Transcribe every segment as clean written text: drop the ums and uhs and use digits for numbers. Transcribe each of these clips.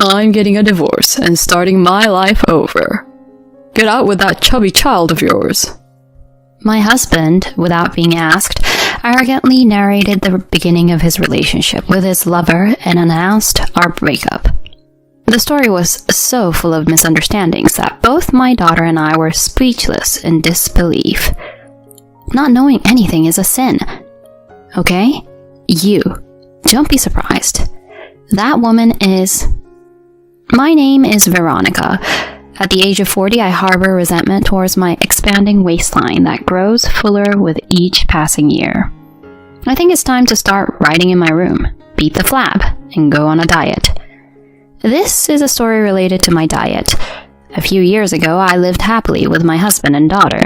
I'm getting a divorce and starting my life over. Get out with that chubby child of yours. My husband, without being asked, arrogantly narrated the beginning of his relationship with his lover and announced our breakup. The story was so full of misunderstandings that both my daughter and I were speechless in disbelief. Not knowing anything is a sin. Okay? You. Don't be surprised. That woman is... My name is Veronica. At the age of 40, I harbor resentment towards my expanding waistline that grows fuller with each passing year. I think it's time to start writing in my room, beat the flab, and go on a diet. This is a story related to my diet. A few years ago, I lived happily with my husband and daughter.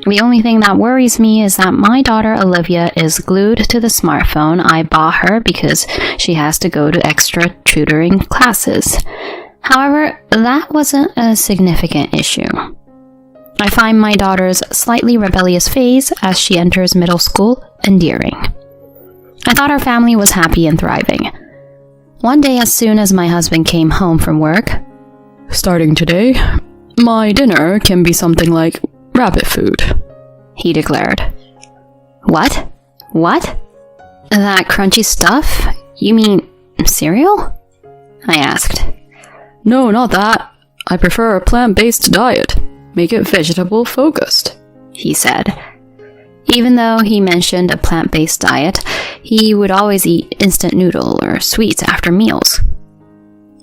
The only thing that worries me is that my daughter Olivia is glued to the smartphone I bought her because she has to go to extra tutoring classes. However, that wasn't a significant issue. I find my daughter's slightly rebellious phase as she enters middle school endearing. I thought our family was happy and thriving. One day, as soon as my husband came home from work, "Starting today, my dinner can be something like rabbit food," he declared. What? What? That crunchy stuff? You mean cereal? I asked. "No, not that. I prefer a plant-based diet. Make it vegetable-focused," he said. Even though he mentioned a plant-based diet, he would always eat instant noodle or sweets after meals.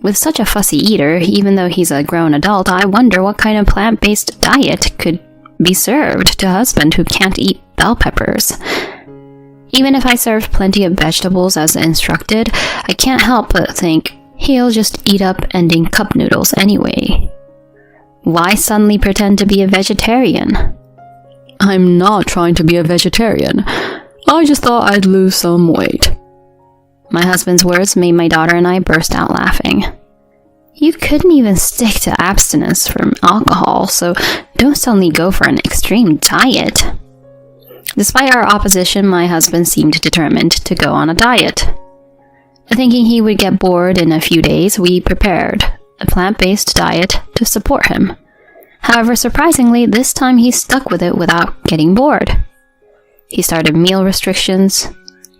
With such a fussy eater, even though he's a grown adult, I wonder what kind of plant-based diet could be served to a husband who can't eat bell peppers. Even if I served plenty of vegetables as instructed, I can't help but think, he'll just eat up ending cup noodles anyway. Why suddenly pretend to be a vegetarian? "I'm not trying to be a vegetarian. I just thought I'd lose some weight." My husband's words made my daughter and I burst out laughing. You couldn't even stick to abstinence from alcohol, so don't suddenly go for an extreme diet. Despite our opposition, my husband seemed determined to go on a diet. Thinking he would get bored in a few days, we prepared a plant-based diet to support him. However, surprisingly, this time he stuck with it without getting bored. He started meal restrictions,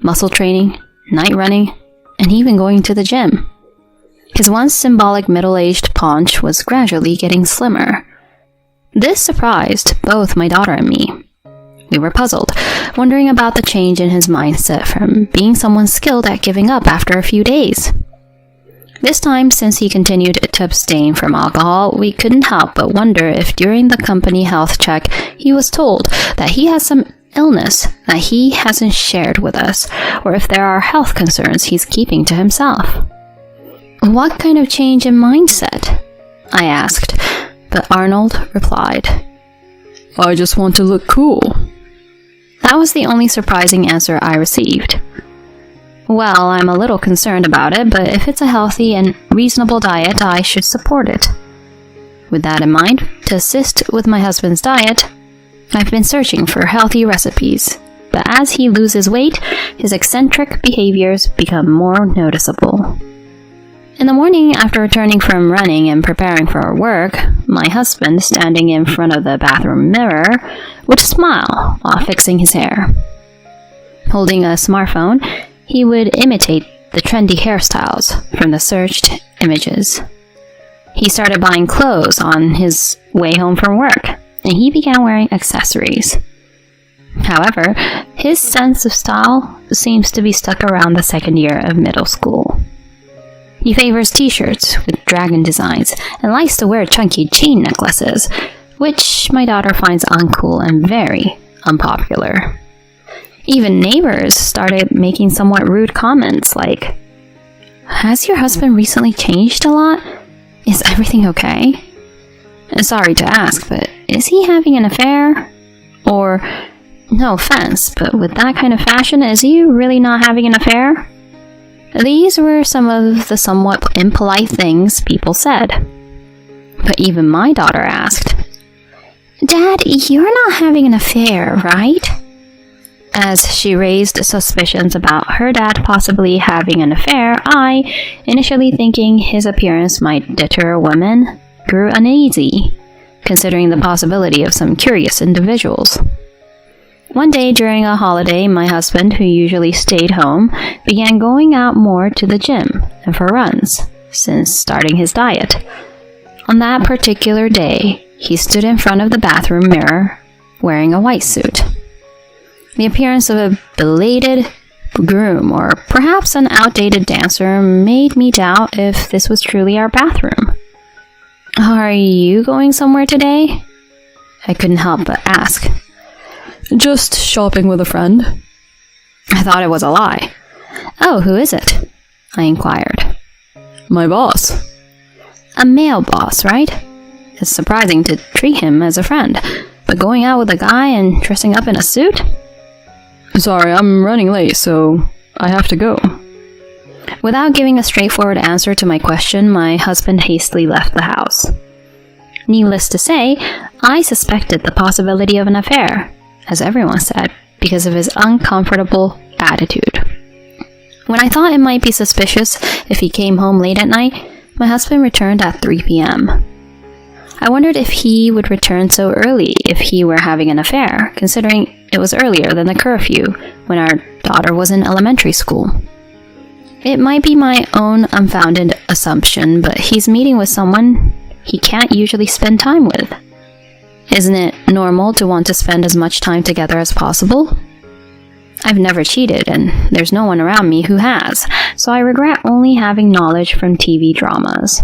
muscle training, night running, and even going to the gym. His once symbolic middle-aged paunch was gradually getting slimmer. This surprised both my daughter and me. We were puzzled, wondering about the change in his mindset from being someone skilled at giving up after a few days. This time, since he continued to abstain from alcohol, we couldn't help but wonder if during the company health check he was told that he has some illness that he hasn't shared with us, or if there are health concerns he's keeping to himself. What kind of change in mindset? I asked, but Arnold replied, "I just want to look cool." That was the only surprising answer I received. Well, I'm a little concerned about it, but if it's a healthy and reasonable diet, I should support it. With that in mind, to assist with my husband's diet, I've been searching for healthy recipes, but as he loses weight, his eccentric behaviors become more noticeable. In the morning, after returning from running and preparing for work, my husband, standing in front of the bathroom mirror, would smile while fixing his hair. Holding a smartphone, he would imitate the trendy hairstyles from the searched images. He started buying clothes on his way home from work, and he began wearing accessories. However, his sense of style seems to be stuck around the second year of middle school. He favors t-shirts with dragon designs and likes to wear chunky chain necklaces, which my daughter finds uncool and very unpopular. Even neighbors started making somewhat rude comments like, "Has your husband recently changed a lot? Is everything okay?" Sorry to ask, but is he having an affair? Or, no offense, but with that kind of fashion, is he really not having an affair? These were some of the somewhat impolite things people said. But even my daughter asked, "Dad, you're not having an affair, right?" As she raised suspicions about her dad possibly having an affair, I, initially thinking his appearance might deter women, grew uneasy, considering the possibility of some curious individuals. One day during a holiday, my husband, who usually stayed home, began going out more to the gym and for runs, since starting his diet. On that particular day, he stood in front of the bathroom mirror, wearing a white suit. The appearance of a belated groom or perhaps an outdated dancer made me doubt if this was truly our bathroom. "Are you going somewhere today?" I couldn't help but ask. Just shopping with a friend. I thought it was a lie. "Oh, who is it?" I inquired. My boss. "A male boss, right? It's surprising to treat him as a friend, but going out with a guy and dressing up in a suit?" Sorry, I'm running late, so I have to go. Without giving a straightforward answer to my question, my husband hastily left the house. Needless to say, I suspected the possibility of an affair, as everyone said, because of his uncomfortable attitude. When I thought it might be suspicious if he came home late at night, my husband returned at 3 p.m. I wondered if he would return so early if he were having an affair, considering it was earlier than the curfew when our daughter was in elementary school. It might be my own unfounded assumption, but he's meeting with someone he can't usually spend time with. Isn't it normal to want to spend as much time together as possible? I've never cheated, and there's no one around me who has, so I regret only having knowledge from TV dramas.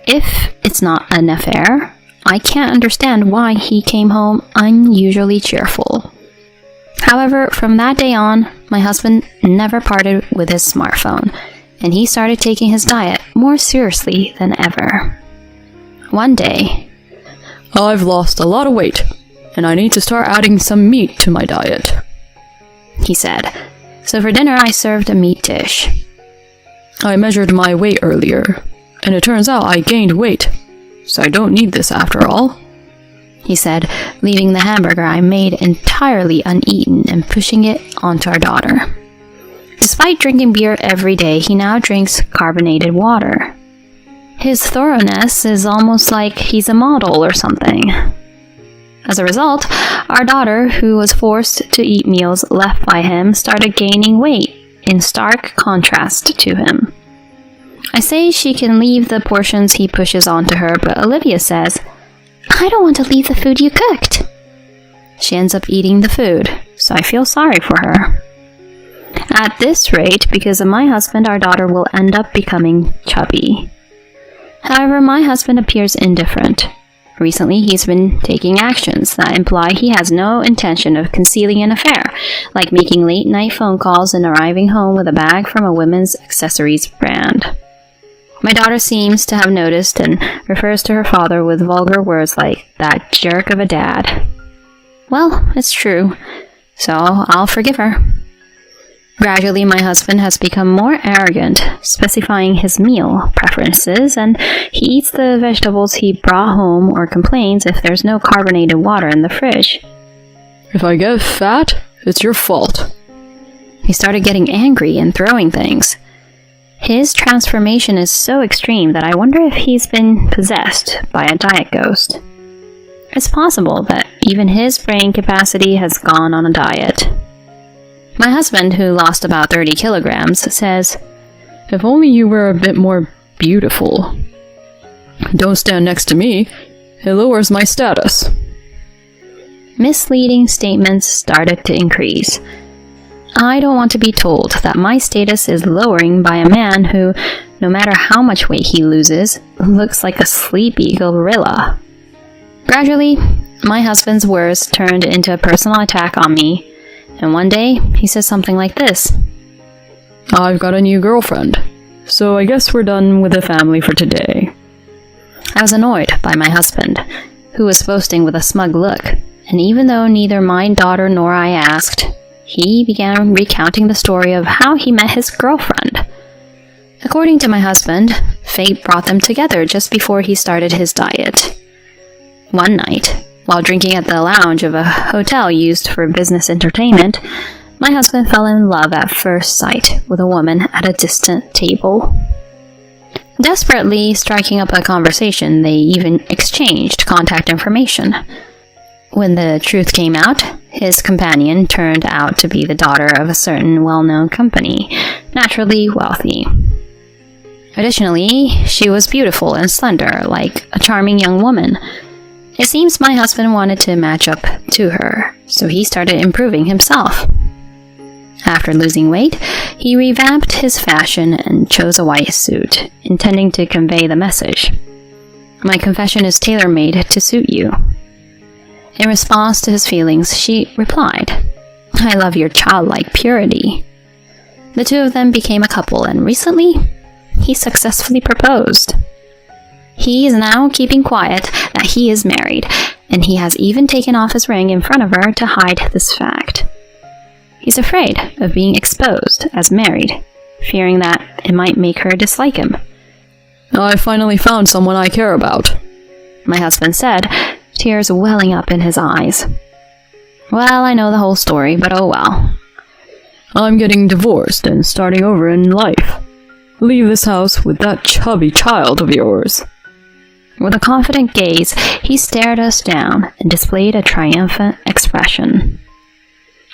If it's not an affair, I can't understand why he came home unusually cheerful. However, from that day on, my husband never parted with his smartphone, and he started taking his diet more seriously than ever. One day, I've lost a lot of weight, and I need to start adding some meat to my diet, he said. So for dinner, I served a meat dish. I measured my weight earlier, and it turns out I gained weight, so I don't need this after all, he said, leaving the hamburger I made entirely uneaten and pushing it onto our daughter. Despite drinking beer every day, he now drinks carbonated water. His thoroughness is almost like he's a model or something. As a result, our daughter, who was forced to eat meals left by him, started gaining weight, in stark contrast to him. I say she can leave the portions he pushes onto her, but Olivia says, "I don't want to leave the food you cooked." She ends up eating the food, so I feel sorry for her. At this rate, because of my husband, our daughter will end up becoming chubby. However, my husband appears indifferent. Recently, he's been taking actions that imply he has no intention of concealing an affair, like making late-night phone calls and arriving home with a bag from a women's accessories brand. My daughter seems to have noticed and refers to her father with vulgar words like, "that jerk of a dad." Well, it's true, so I'll forgive her. Gradually, my husband has become more arrogant, specifying his meal preferences, and he eats the vegetables he brought home or complains if there's no carbonated water in the fridge. If I get fat, it's your fault. He started getting angry and throwing things. His transformation is so extreme that I wonder if he's been possessed by a diet ghost. It's possible that even his brain capacity has gone on a diet. My husband, who lost about 30 kilograms, says, "If only you were a bit more beautiful. Don't stand next to me. It lowers my status." Misleading statements started to increase. I don't want to be told that my status is lowering by a man who, no matter how much weight he loses, looks like a sleepy gorilla. Gradually, my husband's words turned into a personal attack on me, and one day he says something like this: "I've got a new girlfriend, so I guess we're done with the family for today." I was annoyed by my husband, who was boasting with a smug look, and even though neither my daughter nor I asked, he began recounting the story of how he met his girlfriend. According to my husband, fate brought them together just before he started his diet. One night, While drinking at the lounge of a hotel used for business entertainment, my husband fell in love at first sight with a woman at a distant table. Desperately striking up a conversation, they even exchanged contact information. When the truth came out, his companion turned out to be the daughter of a certain well-known company, naturally wealthy. Additionally, she was beautiful and slender, like a charming young woman. It seems my husband wanted to match up to her, so he started improving himself. After losing weight, he revamped his fashion and chose a white suit, intending to convey the message. "My confession is tailor-made to suit you." In response to his feelings, she replied, "I love your childlike purity." The two of them became a couple, and recently, he successfully proposed. He is now keeping quiet that he is married, and he has even taken off his ring in front of her to hide this fact. He's afraid of being exposed as married, fearing that it might make her dislike him. "I finally found someone I care about," my husband said, tears welling up in his eyes. Well, I know the whole story, but oh well. "I'm getting divorced and starting over in life. Leave this house with that chubby child of yours." With a confident gaze, he stared us down and displayed a triumphant expression.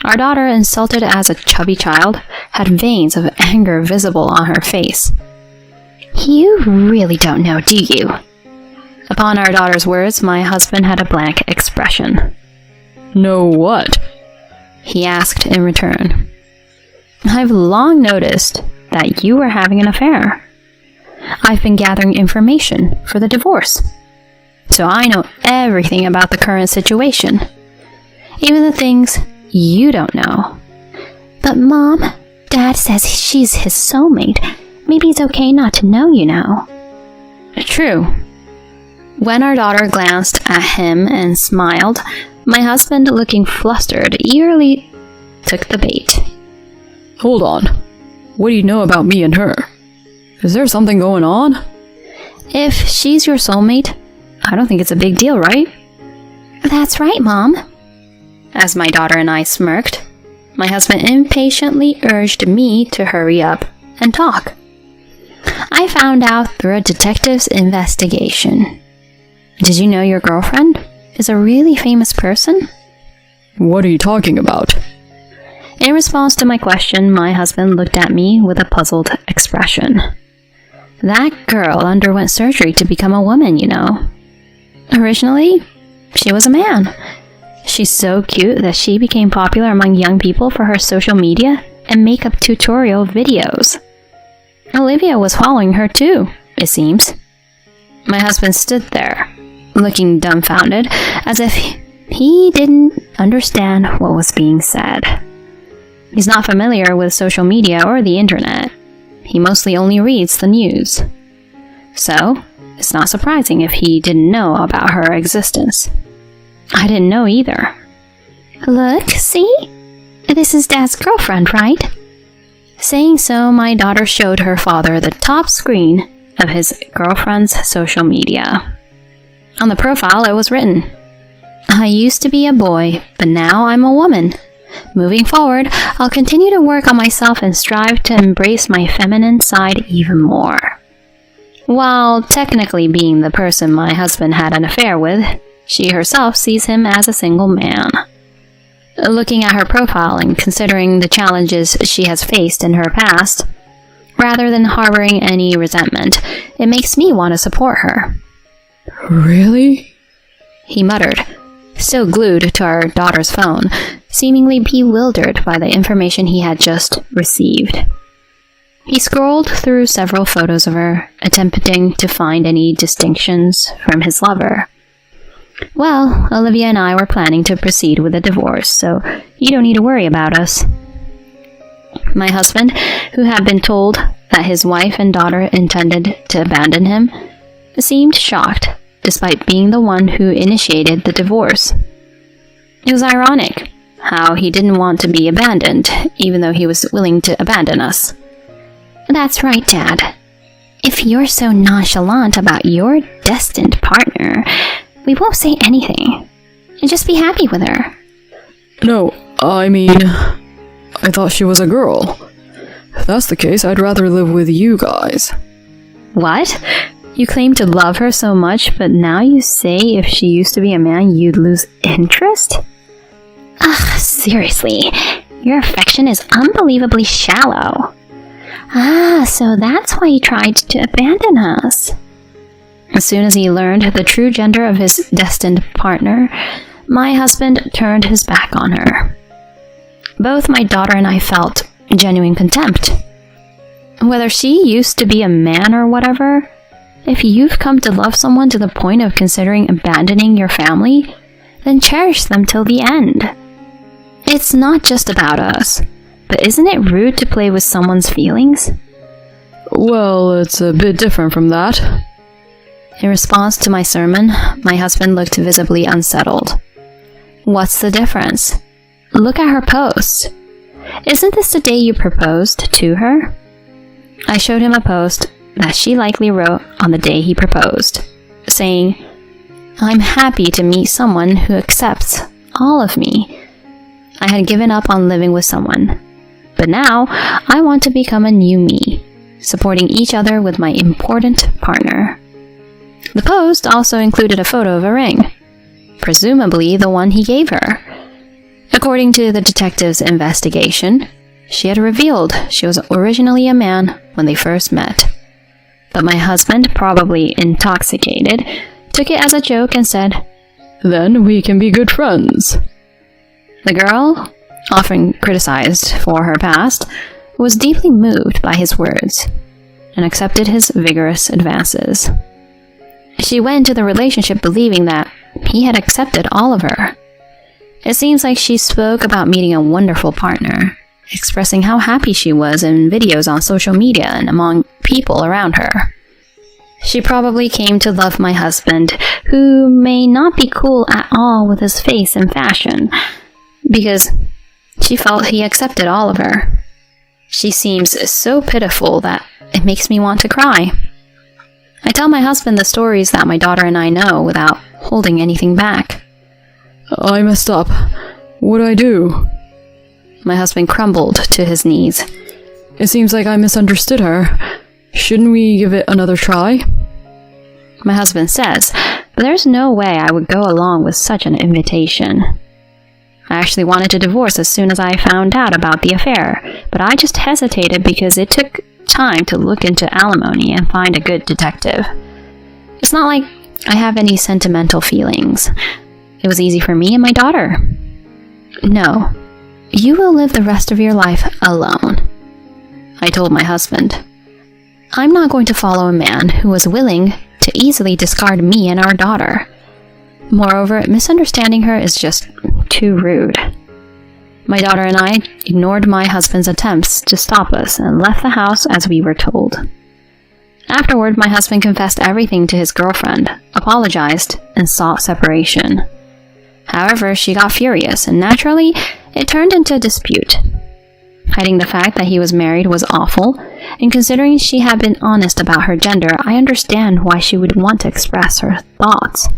Our daughter, insulted as a chubby child, had veins of anger visible on her face. "You really don't know, do you?" Upon our daughter's words, my husband had a blank expression. "Know what?" he asked in return. "I've long noticed that you were having an affair. I've been gathering information for the divorce, so I know everything about the current situation, even the things you don't know." "But Mom, Dad says she's his soulmate. Maybe it's okay not to know, you know." True. When our daughter glanced at him and smiled, my husband, looking flustered, eagerly took the bait. "Hold on. What do you know about me and her? Is there something going on?" "If she's your soulmate, I don't think it's a big deal, right?" "That's right, Mom." As my daughter and I smirked, my husband impatiently urged me to hurry up and talk. "I found out through a detective's investigation. Did you know your girlfriend is a really famous person?" "What are you talking about?" In response to my question, my husband looked at me with a puzzled expression. "That girl underwent surgery to become a woman, you know. Originally, she was a man. She's so cute that she became popular among young people for her social media and makeup tutorial videos. Olivia was following her too, it seems." My husband stood there, looking dumbfounded, as if he didn't understand what was being said. He's not familiar with social media or the internet. He mostly only reads the news. So, it's not surprising if he didn't know about her existence. I didn't know either. "Look, see? This is Dad's girlfriend, right?" Saying so, my daughter showed her father the top screen of his girlfriend's social media. On the profile, it was written, "I used to be a boy, but now I'm a woman. Moving forward, I'll continue to work on myself and strive to embrace my feminine side even more." While technically being the person my husband had an affair with, she herself sees him as a single man. Looking at her profile and considering the challenges she has faced in her past, rather than harboring any resentment, it makes me want to support her. "Really?" he muttered, still glued to our daughter's phone, seemingly bewildered by the information he had just received. He scrolled through several photos of her, attempting to find any distinctions from his lover. "Well, Olivia and I were planning to proceed with a divorce, so you don't need to worry about us." My husband, who had been told that his wife and daughter intended to abandon him, seemed shocked, despite being the one who initiated the divorce. It was ironic how he didn't want to be abandoned, even though he was willing to abandon us. "That's right, Dad. If you're so nonchalant about your destined partner, we won't say anything. And just be happy with her. No, I mean, I thought she was a girl. If that's the case, I'd rather live with you guys. What? You claim to love her so much, but now you say if she used to be a man, you'd lose interest? Ugh, seriously. Your affection is unbelievably shallow. Ah, so that's why he tried to abandon us. As soon as he learned the true gender of his destined partner, my husband turned his back on her. Both my daughter and I felt genuine contempt. Whether she used to be a man or whatever, if you've come to love someone to the point of considering abandoning your family, then cherish them till the end. It's not just about us, but isn't it rude to play with someone's feelings? Well, it's a bit different from that. In response to my sermon, my husband looked visibly unsettled. What's the difference? Look at her post. Isn't this the day you proposed to her? I showed him a post that she likely wrote on the day he proposed, saying, "I'm happy to meet someone who accepts all of me. I had given up on living with someone, but now I want to become a new me, supporting each other with my important partner." The post also included a photo of a ring, presumably the one he gave her. According to the detective's investigation, she had revealed she was originally a man when they first met. But my husband, probably intoxicated, took it as a joke and said, "Then we can be good friends." The girl, often criticized for her past, was deeply moved by his words and accepted his vigorous advances. She went into the relationship believing that he had accepted all of her. It seems like she spoke about meeting a wonderful partner, expressing how happy she was in videos on social media and among people around her. She probably came to love my husband, who may not be cool at all with his face and fashion, because she felt he accepted all of her. She seems so pitiful that it makes me want to cry. I tell my husband the stories that my daughter and I know without holding anything back. "I messed up. What'd I do?" My husband crumbled to his knees. "It seems like I misunderstood her. Shouldn't we give it another try?" My husband says, but there's no way I would go along with such an invitation. I actually wanted to divorce as soon as I found out about the affair, but I just hesitated because it took time to look into alimony and find a good detective. It's not like I have any sentimental feelings. It was easy for me and my daughter. No, you will live the rest of your life alone, I told my husband. I'm not going to follow a man who was willing to easily discard me and our daughter. Moreover, misunderstanding her is just too rude. My daughter and I ignored my husband's attempts to stop us and left the house as we were told. Afterward, my husband confessed everything to his girlfriend, apologized, and sought separation. However, she got furious, and naturally, it turned into a dispute. Hiding the fact that he was married was awful, and considering she had been honest about her gender, I understand why she would want to express her thoughts.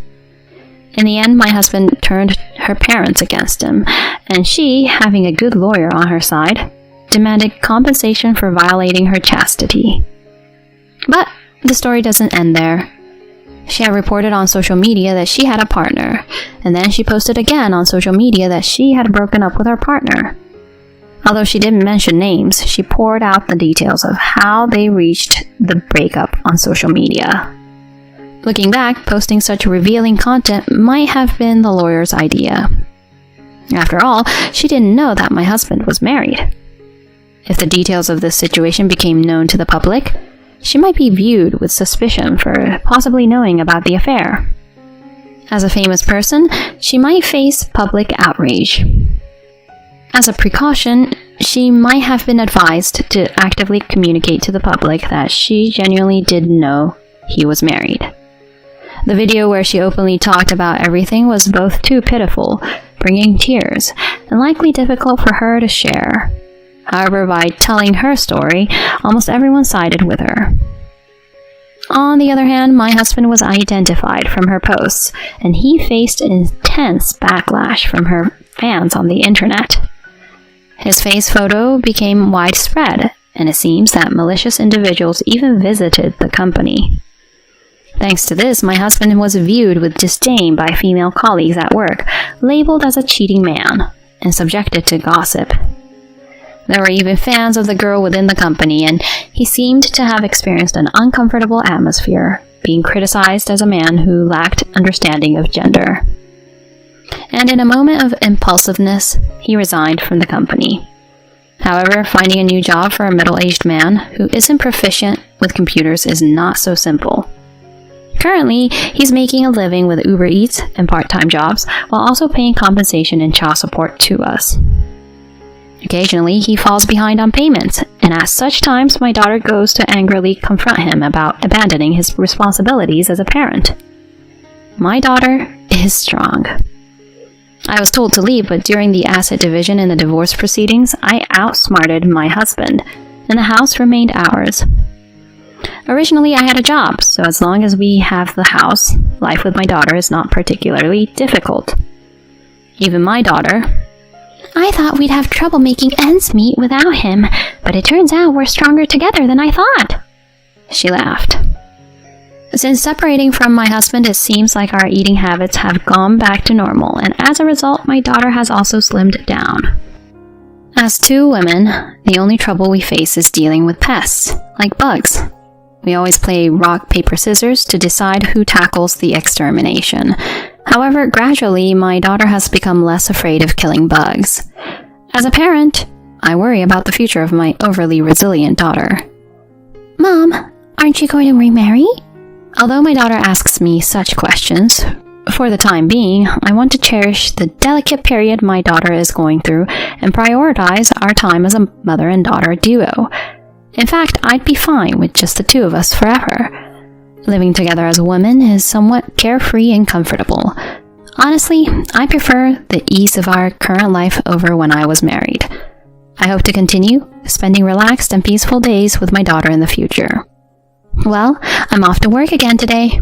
In the end, my husband turned her parents against him, and she, having a good lawyer on her side, demanded compensation for violating her chastity. But the story doesn't end there. She had reported on social media that she had a partner, and then she posted again on social media that she had broken up with her partner. Although she didn't mention names, she poured out the details of how they reached the breakup on social media. Looking back, posting such revealing content might have been the lawyer's idea. After all, she didn't know that my husband was married. If the details of this situation became known to the public, she might be viewed with suspicion for possibly knowing about the affair. As a famous person, she might face public outrage. As a precaution, she might have been advised to actively communicate to the public that she genuinely didn't know he was married. The video where she openly talked about everything was both too pitiful, bringing tears, and likely difficult for her to share. However, by telling her story, almost everyone sided with her. On the other hand, my husband was identified from her posts, and he faced intense backlash from her fans on the internet. His face photo became widespread, and it seems that malicious individuals even visited the company. Thanks to this, my husband was viewed with disdain by female colleagues at work, labeled as a cheating man, and subjected to gossip. There were even fans of the girl within the company, and he seemed to have experienced an uncomfortable atmosphere, being criticized as a man who lacked understanding of gender. And in a moment of impulsiveness, he resigned from the company. However, finding a new job for a middle-aged man who isn't proficient with computers is not so simple. Currently, he's making a living with Uber Eats and part-time jobs, while also paying compensation and child support to us. Occasionally, he falls behind on payments, and at such times, my daughter goes to angrily confront him about abandoning his responsibilities as a parent. My daughter is strong. I was told to leave, but during the asset division in the divorce proceedings, I outsmarted my husband, and the house remained ours. Originally, I had a job, so as long as we have the house, life with my daughter is not particularly difficult. Even my daughter, "I thought we'd have trouble making ends meet without him, but it turns out we're stronger together than I thought." She laughed. Since separating from my husband, it seems like our eating habits have gone back to normal, and as a result, my daughter has also slimmed down. As two women, the only trouble we face is dealing with pests, like bugs. We always play rock, paper, scissors to decide who tackles the extermination. However, gradually, my daughter has become less afraid of killing bugs. As a parent, I worry about the future of my overly resilient daughter. "Mom, aren't you going to remarry?" Although my daughter asks me such questions, for the time being, I want to cherish the delicate period my daughter is going through and prioritize our time as a mother and daughter duo. In fact, I'd be fine with just the two of us forever. Living together as women is somewhat carefree and comfortable. Honestly, I prefer the ease of our current life over when I was married. I hope to continue spending relaxed and peaceful days with my daughter in the future. Well, I'm off to work again today.